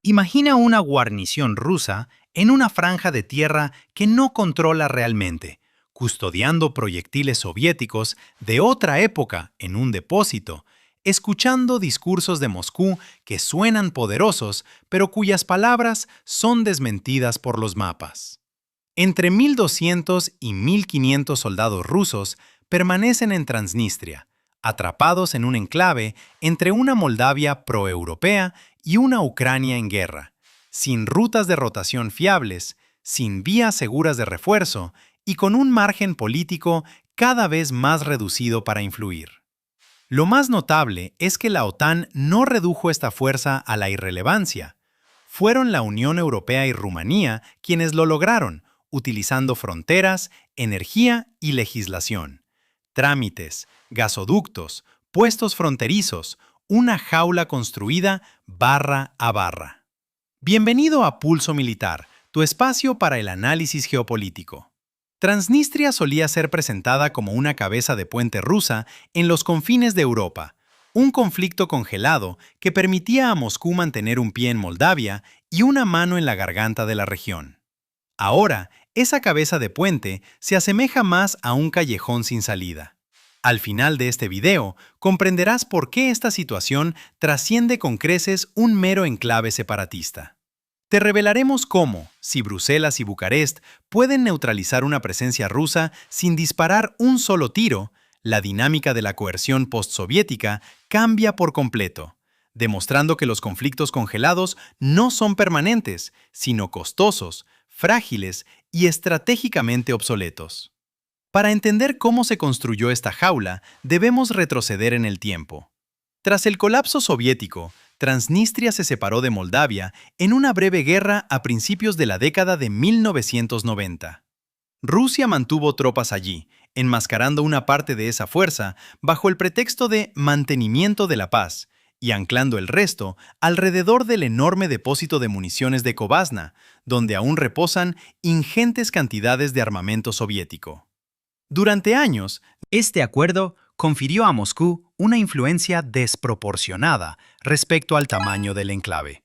Imagina una guarnición rusa en una franja de tierra que no controla realmente, custodiando proyectiles soviéticos de otra época en un depósito, escuchando discursos de Moscú que suenan poderosos, pero cuyas palabras son desmentidas por los mapas. Entre 1.200 y 1.500 soldados rusos permanecen en Transnistria, atrapados en un enclave entre una Moldavia proeuropea y una Ucrania en guerra, sin rutas de rotación fiables, sin vías seguras de refuerzo y con un margen político cada vez más reducido para influir. Lo más notable es que la OTAN no redujo esta fuerza a la irrelevancia. Fueron la Unión Europea y Rumanía quienes lo lograron, utilizando fronteras, energía y legislación. Trámites, gasoductos, puestos fronterizos, una jaula construida barra a barra. Bienvenido a Pulso Militar, tu espacio para el análisis geopolítico. Transnistria solía ser presentada como una cabeza de puente rusa en los confines de Europa, un conflicto congelado que permitía a Moscú mantener un pie en Moldavia y una mano en la garganta de la región. Ahora, esa cabeza de puente se asemeja más a un callejón sin salida. Al final de este video, comprenderás por qué esta situación trasciende con creces un mero enclave separatista. Te revelaremos cómo, si Bruselas y Bucarest pueden neutralizar una presencia rusa sin disparar un solo tiro, la dinámica de la coerción postsoviética cambia por completo, demostrando que los conflictos congelados no son permanentes, sino costosos, frágiles y estratégicamente obsoletos. Para entender cómo se construyó esta jaula, debemos retroceder en el tiempo. Tras el colapso soviético, Transnistria se separó de Moldavia en una breve guerra a principios de la década de 1990. Rusia mantuvo tropas allí, enmascarando una parte de esa fuerza bajo el pretexto de mantenimiento de la paz y anclando el resto alrededor del enorme depósito de municiones de Kovazna, donde aún reposan ingentes cantidades de armamento soviético. Durante años, este acuerdo confirió a Moscú una influencia desproporcionada respecto al tamaño del enclave.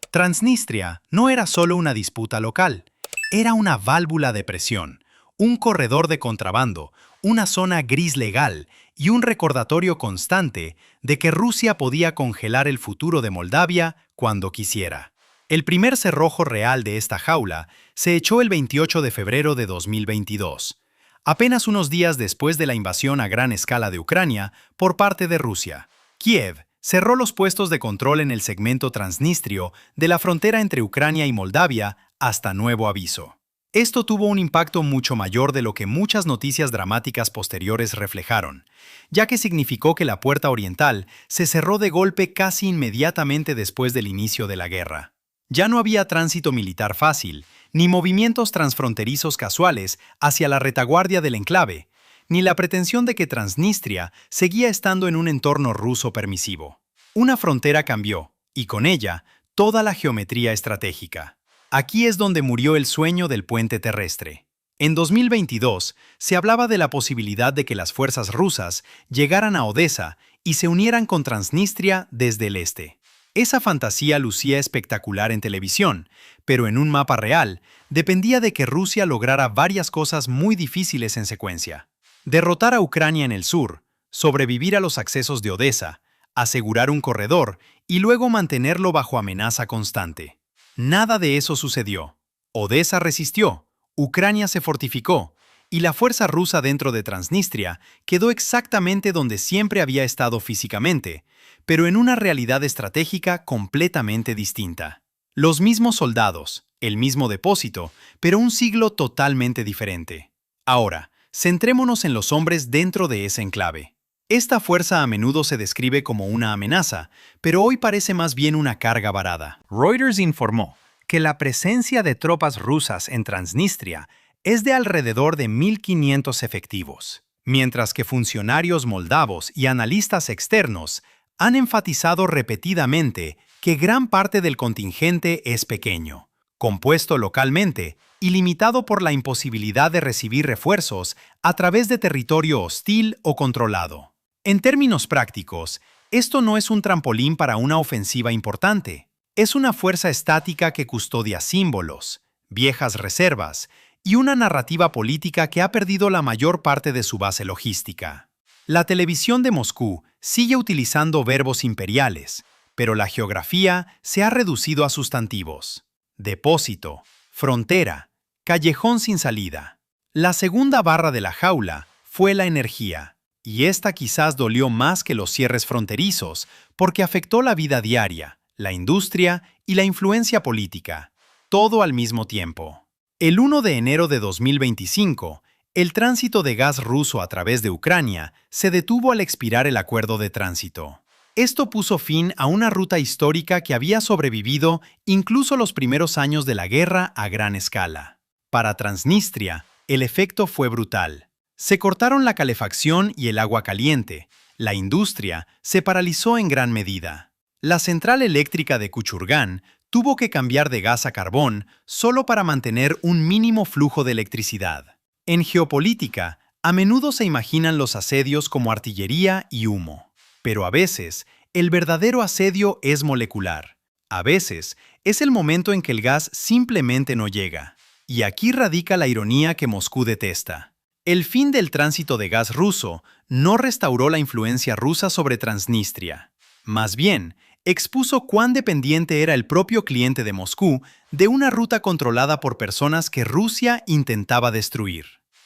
Transnistria no era solo una disputa local, era una válvula de presión, un corredor de contrabando, una zona gris legal y un recordatorio constante de que Rusia podía congelar el futuro de Moldavia cuando quisiera. El primer cerrojo real de esta jaula se echó el 28 de febrero de 2022. Apenas unos días después de la invasión a gran escala de Ucrania por parte de Rusia. Kiev cerró los puestos de control en el segmento transnistrio de la frontera entre Ucrania y Moldavia hasta nuevo aviso. Esto tuvo un impacto mucho mayor de lo que muchas noticias dramáticas posteriores reflejaron, ya que significó que la puerta oriental se cerró de golpe casi inmediatamente después del inicio de la guerra. Ya no había tránsito militar fácil, ni movimientos transfronterizos casuales hacia la retaguardia del enclave, ni la pretensión de que Transnistria seguía estando en un entorno ruso permisivo. Una frontera cambió, y con ella, toda la geometría estratégica. Aquí es donde murió el sueño del puente terrestre. En 2022, se hablaba de la posibilidad de que las fuerzas rusas llegaran a Odesa y se unieran con Transnistria desde el este. Esa fantasía lucía espectacular en televisión, pero en un mapa real, dependía de que Rusia lograra varias cosas muy difíciles en secuencia. Derrotar a Ucrania en el sur, sobrevivir a los accesos de Odesa, asegurar un corredor y luego mantenerlo bajo amenaza constante. Nada de eso sucedió. Odesa resistió, Ucrania se fortificó, y la fuerza rusa dentro de Transnistria quedó exactamente donde siempre había estado físicamente, pero en una realidad estratégica completamente distinta. Los mismos soldados, el mismo depósito, pero un siglo totalmente diferente. Ahora, centrémonos en los hombres dentro de ese enclave. Esta fuerza a menudo se describe como una amenaza, pero hoy parece más bien una carga varada. Reuters informó que la presencia de tropas rusas en Transnistria es de alrededor de 1.500 efectivos, mientras que funcionarios moldavos y analistas externos han enfatizado repetidamente que gran parte del contingente es pequeño, compuesto localmente y limitado por la imposibilidad de recibir refuerzos a través de territorio hostil o controlado. En términos prácticos, esto no es un trampolín para una ofensiva importante. Es una fuerza estática que custodia símbolos, viejas reservas y una narrativa política que ha perdido la mayor parte de su base logística. La televisión de Moscú sigue utilizando verbos imperiales, pero la geografía se ha reducido a sustantivos. Depósito, frontera, callejón sin salida. La segunda barra de la jaula fue la energía, y esta quizás dolió más que los cierres fronterizos porque afectó la vida diaria, la industria y la influencia política, todo al mismo tiempo. El 1 de enero de 2025, el tránsito de gas ruso a través de Ucrania se detuvo al expirar el acuerdo de tránsito. Esto puso fin a una ruta histórica que había sobrevivido incluso los primeros años de la guerra a gran escala. Para Transnistria, el efecto fue brutal. Se cortaron la calefacción y el agua caliente. La industria se paralizó en gran medida. La central eléctrica de Kuchurgan tuvo que cambiar de gas a carbón solo para mantener un mínimo flujo de electricidad. En geopolítica, a menudo se imaginan los asedios como artillería y humo. Pero a veces, el verdadero asedio es molecular. A veces, es el momento en que el gas simplemente no llega. Y aquí radica la ironía que Moscú detesta. El fin del tránsito de gas ruso no restauró la influencia rusa sobre Transnistria. Más bien, expuso cuán dependiente era el propio cliente de Moscú de una ruta controlada por personas que Rusia intentaba destruir.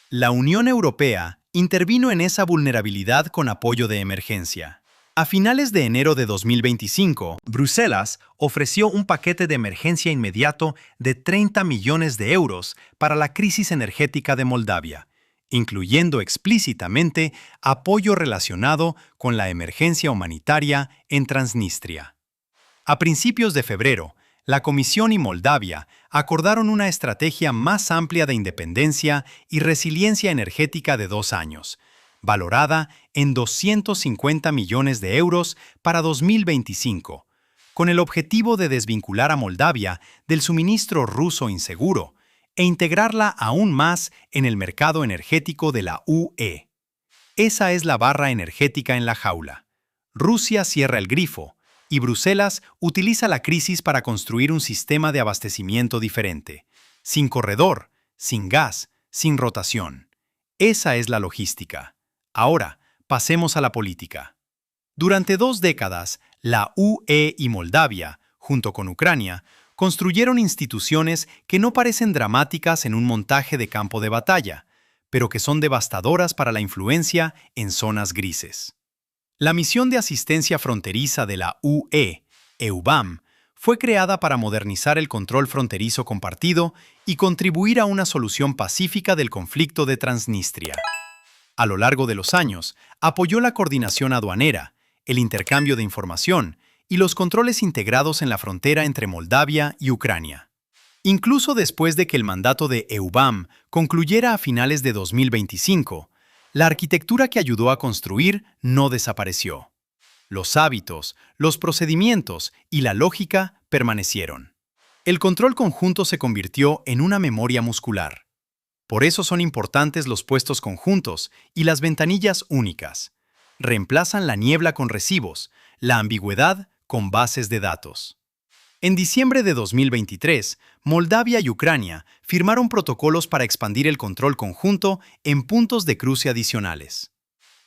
La Unión Europea intervino en esa vulnerabilidad con apoyo de emergencia. A finales de enero de 2025, Bruselas ofreció un paquete de emergencia inmediato de 30 millones de euros para la crisis energética de Moldavia, incluyendo explícitamente apoyo relacionado con la emergencia humanitaria en Transnistria. A principios de febrero, la Comisión y Moldavia acordaron una estrategia más amplia de independencia y resiliencia energética de 2 años, valorada en 250 millones de euros para 2025, con el objetivo de desvincular a Moldavia del suministro ruso inseguro e integrarla aún más en el mercado energético de la UE. Esa es la barra energética en la jaula. Rusia cierra el grifo y Bruselas utiliza la crisis para construir un sistema de abastecimiento diferente, sin corredor, sin gas, sin rotación. Esa es la logística. Ahora, pasemos a la política. Durante 2 décadas, la UE y Moldavia, junto con Ucrania, construyeron instituciones que no parecen dramáticas en un montaje de campo de batalla, pero que son devastadoras para la influencia en zonas grises. La misión de asistencia fronteriza de la UE, EUBAM, fue creada para modernizar el control fronterizo compartido y contribuir a una solución pacífica del conflicto de Transnistria. A lo largo de los años, apoyó la coordinación aduanera, el intercambio de información y los controles integrados en la frontera entre Moldavia y Ucrania. Incluso después de que el mandato de EUBAM concluyera a finales de 2025, la arquitectura que ayudó a construir no desapareció. Los hábitos, los procedimientos y la lógica permanecieron. El control conjunto se convirtió en una memoria muscular. Por eso son importantes los puestos conjuntos y las ventanillas únicas. Reemplazan la niebla con recibos, la ambigüedad con bases de datos. En diciembre de 2023, Moldavia y Ucrania firmaron protocolos para expandir el control conjunto en puntos de cruce adicionales.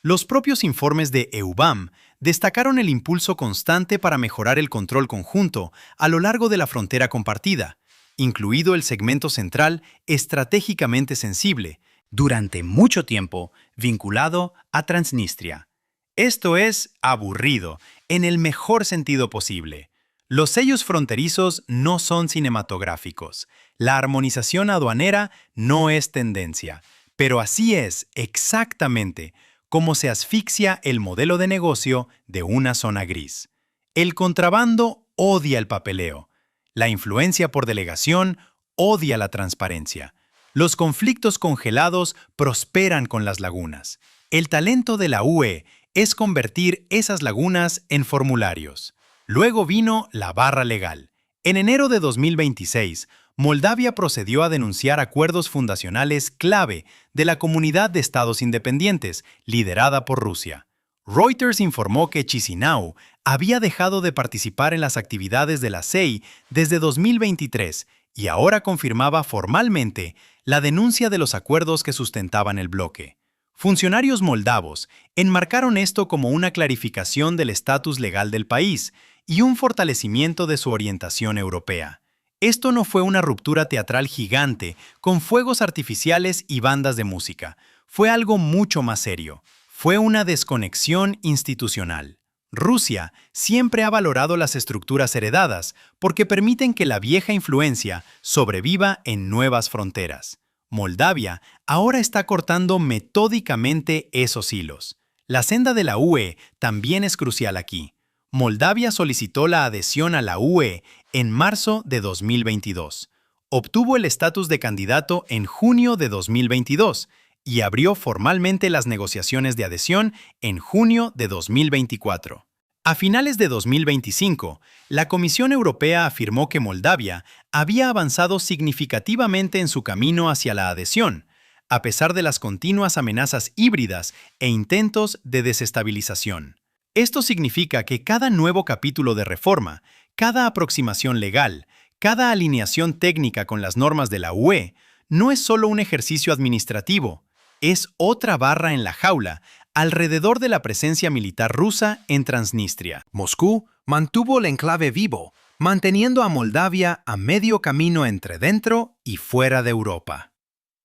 Los propios informes de EUBAM destacaron el impulso constante para mejorar el control conjunto a lo largo de la frontera compartida, incluido el segmento central estratégicamente sensible, durante mucho tiempo vinculado a Transnistria. Esto es aburrido, en el mejor sentido posible. Los sellos fronterizos no son cinematográficos. La armonización aduanera no es tendencia. Pero así es, exactamente, como se asfixia el modelo de negocio de una zona gris. El contrabando odia el papeleo. La influencia por delegación odia la transparencia. Los conflictos congelados prosperan con las lagunas. El talento de la UE es convertir esas lagunas en formularios. Luego vino la barra legal. En enero de 2026, Moldavia procedió a denunciar acuerdos fundacionales clave de la Comunidad de Estados Independientes, liderada por Rusia. Reuters informó que Chisinau había dejado de participar en las actividades de la CEI desde 2023 y ahora confirmaba formalmente la denuncia de los acuerdos que sustentaban el bloque. Funcionarios moldavos enmarcaron esto como una clarificación del estatus legal del país y un fortalecimiento de su orientación europea. Esto no fue una ruptura teatral gigante con fuegos artificiales y bandas de música. Fue algo mucho más serio. Fue una desconexión institucional. Rusia siempre ha valorado las estructuras heredadas porque permiten que la vieja influencia sobreviva en nuevas fronteras. Moldavia ahora está cortando metódicamente esos hilos. La senda de la UE también es crucial aquí. Moldavia solicitó la adhesión a la UE en marzo de 2022. Obtuvo el estatus de candidato en junio de 2022 y abrió formalmente las negociaciones de adhesión en junio de 2024. A finales de 2025, la Comisión Europea afirmó que Moldavia había avanzado significativamente en su camino hacia la adhesión, a pesar de las continuas amenazas híbridas e intentos de desestabilización. Esto significa que cada nuevo capítulo de reforma, cada aproximación legal, cada alineación técnica con las normas de la UE, no es solo un ejercicio administrativo, es otra barra en la jaula alrededor de la presencia militar rusa en Transnistria. Moscú mantuvo el enclave vivo, manteniendo a Moldavia a medio camino entre dentro y fuera de Europa.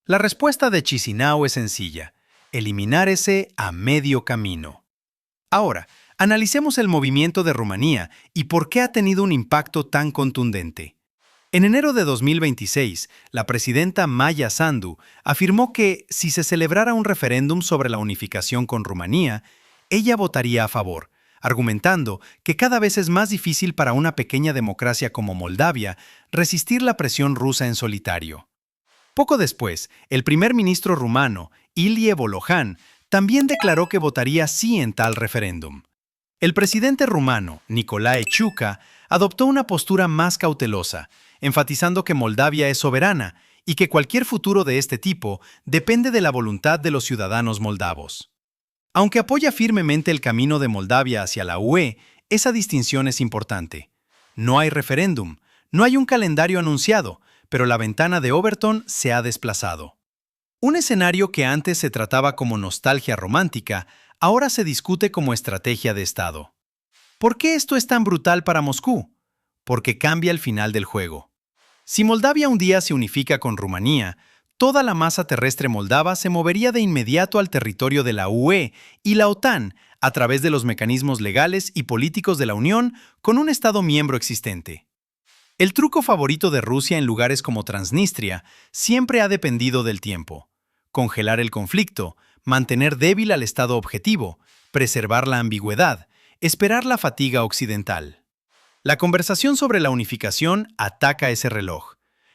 La respuesta de Chisinau es sencilla: eliminar ese a medio camino. Ahora, analicemos el movimiento de Rumanía y por qué ha tenido un impacto tan contundente. En enero de 2026, la presidenta Maia Sandu afirmó que si se celebrara un referéndum sobre la unificación con Rumanía, ella votaría a favor, argumentando que cada vez es más difícil para una pequeña democracia como Moldavia resistir la presión rusa en solitario. Poco después, el primer ministro rumano, Ilie Volohan, también declaró que votaría sí en tal referéndum. El presidente rumano, Nicolae Ciucă, adoptó una postura más cautelosa, enfatizando que Moldavia es soberana y que cualquier futuro de este tipo depende de la voluntad de los ciudadanos moldavos. Aunque apoya firmemente el camino de Moldavia hacia la UE, esa distinción es importante. No hay referéndum, no hay un calendario anunciado, pero la ventana de Overton se ha desplazado. Un escenario que antes se trataba como nostalgia romántica, ahora se discute como estrategia de Estado. ¿Por qué esto es tan brutal para Moscú? Porque cambia el final del juego. Si Moldavia un día se unifica con Rumanía, toda la masa terrestre moldava se movería de inmediato al territorio de la UE y la OTAN a través de los mecanismos legales y políticos de la Unión con un Estado miembro existente. El truco favorito de Rusia en lugares como Transnistria siempre ha dependido del tiempo. Congelar el conflicto, mantener débil al Estado objetivo, preservar la ambigüedad, esperar la fatiga occidental. La conversación sobre la unificación ataca ese reloj.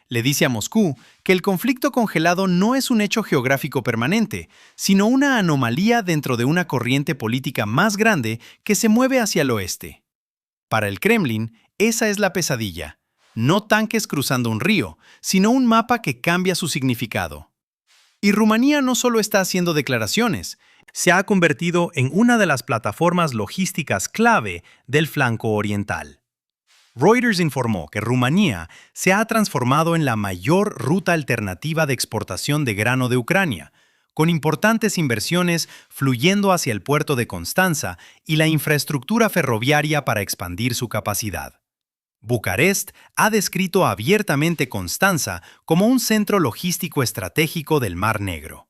Le dice a Moscú que el conflicto congelado no es un hecho geográfico permanente, sino una anomalía dentro de una corriente política más grande que se mueve hacia el oeste. Para el Kremlin, esa es la pesadilla. No tanques cruzando un río, sino un mapa que cambia su significado. Y Rumanía no solo está haciendo declaraciones, se ha convertido en una de las plataformas logísticas clave del flanco oriental. Reuters informó que Rumanía se ha transformado en la mayor ruta alternativa de exportación de grano de Ucrania, con importantes inversiones fluyendo hacia el puerto de Constanța y la infraestructura ferroviaria para expandir su capacidad. Bucarest ha descrito abiertamente Constanța como un centro logístico estratégico del Mar Negro.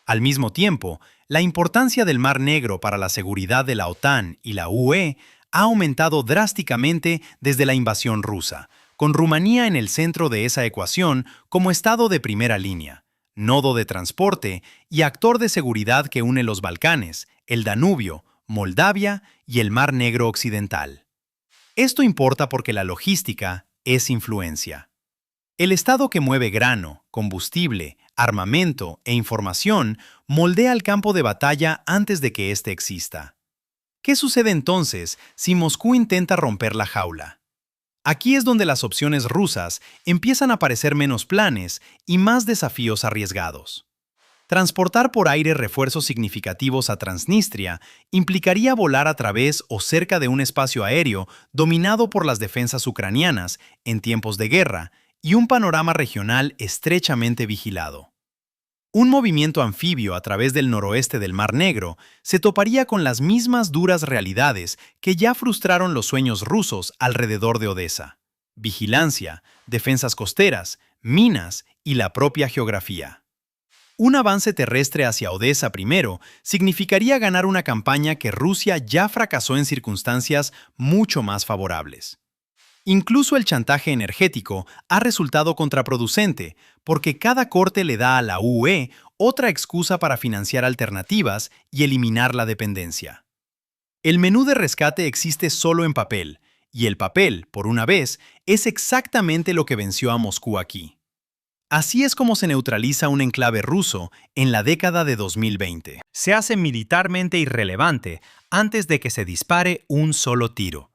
Al mismo tiempo, la importancia del Mar Negro para la seguridad de la OTAN y la UE ha aumentado drásticamente desde la invasión rusa, con Rumanía en el centro de esa ecuación como estado de primera línea, nodo de transporte y actor de seguridad que une los Balcanes, el Danubio, Moldavia y el Mar Negro occidental. Esto importa porque la logística es influencia. El estado que mueve grano, combustible, armamento e información moldea el campo de batalla antes de que éste exista. ¿Qué sucede entonces si Moscú intenta romper la jaula? Aquí es donde las opciones rusas empiezan a parecer menos planes y más desafíos arriesgados. Transportar por aire refuerzos significativos a Transnistria implicaría volar a través o cerca de un espacio aéreo dominado por las defensas ucranianas en tiempos de guerra y un panorama regional estrechamente vigilado. Un movimiento anfibio a través del noroeste del Mar Negro se toparía con las mismas duras realidades que ya frustraron los sueños rusos alrededor de Odessa: vigilancia, defensas costeras, minas y la propia geografía. Un avance terrestre hacia Odessa primero significaría ganar una campaña que Rusia ya fracasó en circunstancias mucho más favorables. Incluso el chantaje energético ha resultado contraproducente, porque cada corte le da a la UE otra excusa para financiar alternativas y eliminar la dependencia. El menú de rescate existe solo en papel, y el papel, por una vez, es exactamente lo que venció a Moscú aquí. Así es como se neutraliza un enclave ruso en la década de 2020. Se hace militarmente irrelevante antes de que se dispare un solo tiro.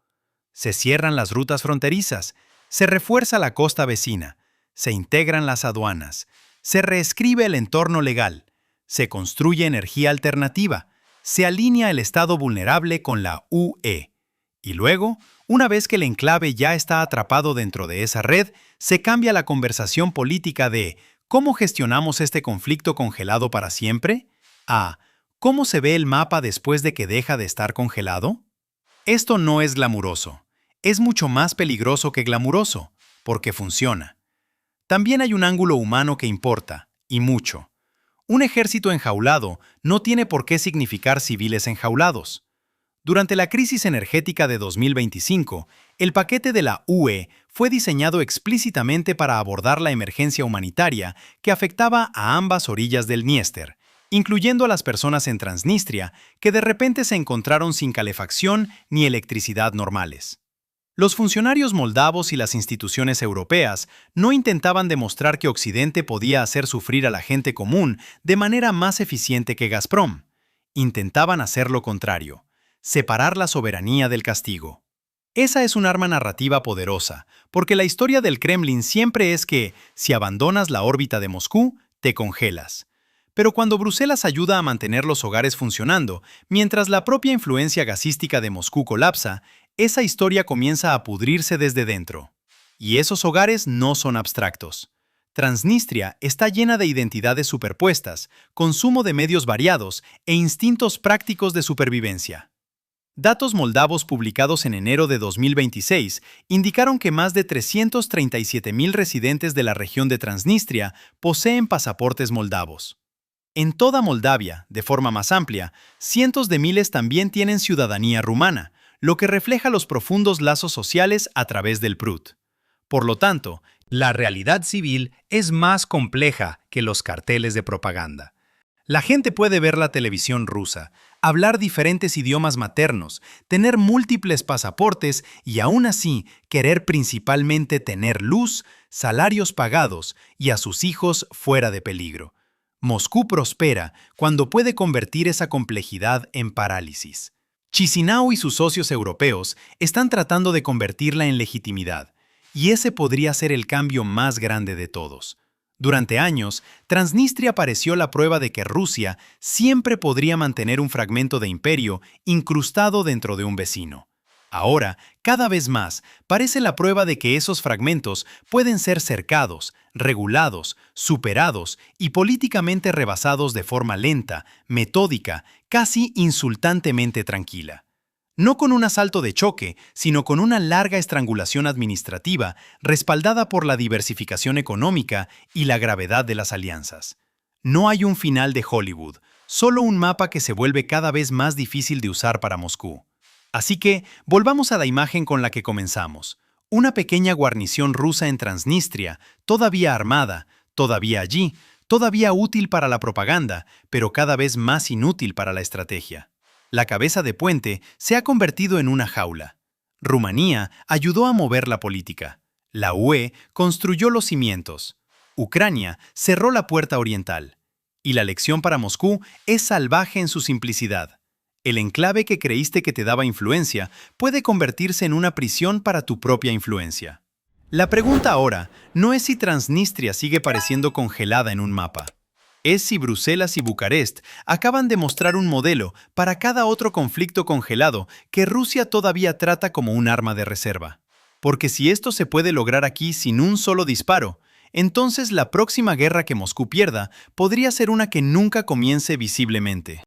Se cierran las rutas fronterizas, se refuerza la costa vecina, se integran las aduanas, se reescribe el entorno legal, se construye energía alternativa, se alinea el estado vulnerable con la UE. Y luego, una vez que el enclave ya está atrapado dentro de esa red, se cambia la conversación política de ¿cómo gestionamos este conflicto congelado para siempre? A ¿cómo se ve el mapa después de que deja de estar congelado? Esto no es glamuroso. Es mucho más peligroso que glamuroso, porque funciona. También hay un ángulo humano que importa, y mucho. Un ejército enjaulado no tiene por qué significar civiles enjaulados. Durante la crisis energética de 2025, el paquete de la UE fue diseñado explícitamente para abordar la emergencia humanitaria que afectaba a ambas orillas del Dniester, incluyendo a las personas en Transnistria que de repente se encontraron sin calefacción ni electricidad normales. Los funcionarios moldavos y las instituciones europeas no intentaban demostrar que Occidente podía hacer sufrir a la gente común de manera más eficiente que Gazprom. Intentaban hacer lo contrario: separar la soberanía del castigo. Esa es un arma narrativa poderosa, porque la historia del Kremlin siempre es que, si abandonas la órbita de Moscú, te congelas. Pero cuando Bruselas ayuda a mantener los hogares funcionando, mientras la propia influencia gasística de Moscú colapsa, esa historia comienza a pudrirse desde dentro. Y esos hogares no son abstractos. Transnistria está llena de identidades superpuestas, consumo de medios variados e instintos prácticos de supervivencia. Datos moldavos publicados en enero de 2026 indicaron que más de 337,000 residentes de la región de Transnistria poseen pasaportes moldavos. En toda Moldavia, de forma más amplia, cientos de miles también tienen ciudadanía rumana, lo que refleja los profundos lazos sociales a través del PRUT. Por lo tanto, la realidad civil es más compleja que los carteles de propaganda. La gente puede ver la televisión rusa, hablar diferentes idiomas maternos, tener múltiples pasaportes y aún así querer principalmente tener luz, salarios pagados y a sus hijos fuera de peligro. Moscú prospera cuando puede convertir esa complejidad en parálisis. Chisinau y sus socios europeos están tratando de convertirla en legitimidad, y ese podría ser el cambio más grande de todos. Durante años, Transnistria pareció la prueba de que Rusia siempre podría mantener un fragmento de imperio incrustado dentro de un vecino. Ahora, cada vez más, parece la prueba de que esos fragmentos pueden ser cercados, regulados, superados y políticamente rebasados de forma lenta, metódica, casi insultantemente tranquila. No con un asalto de choque, sino con una larga estrangulación administrativa respaldada por la diversificación económica y la gravedad de las alianzas. No hay un final de Hollywood, solo un mapa que se vuelve cada vez más difícil de usar para Moscú. Así que, volvamos a la imagen con la que comenzamos. Una pequeña guarnición rusa en Transnistria, todavía armada, todavía allí, todavía útil para la propaganda, pero cada vez más inútil para la estrategia. La cabeza de puente se ha convertido en una jaula. Rumanía ayudó a mover la política. La UE construyó los cimientos. Ucrania cerró la puerta oriental. Y la lección para Moscú es salvaje en su simplicidad. El enclave que creíste que te daba influencia puede convertirse en una prisión para tu propia influencia. La pregunta ahora no es si Transnistria sigue pareciendo congelada en un mapa. es si Bruselas y Bucarest acaban de mostrar un modelo para cada otro conflicto congelado que Rusia todavía trata como un arma de reserva. Porque si esto se puede lograr aquí sin un solo disparo, entonces la próxima guerra que Moscú pierda podría ser una que nunca comience visiblemente.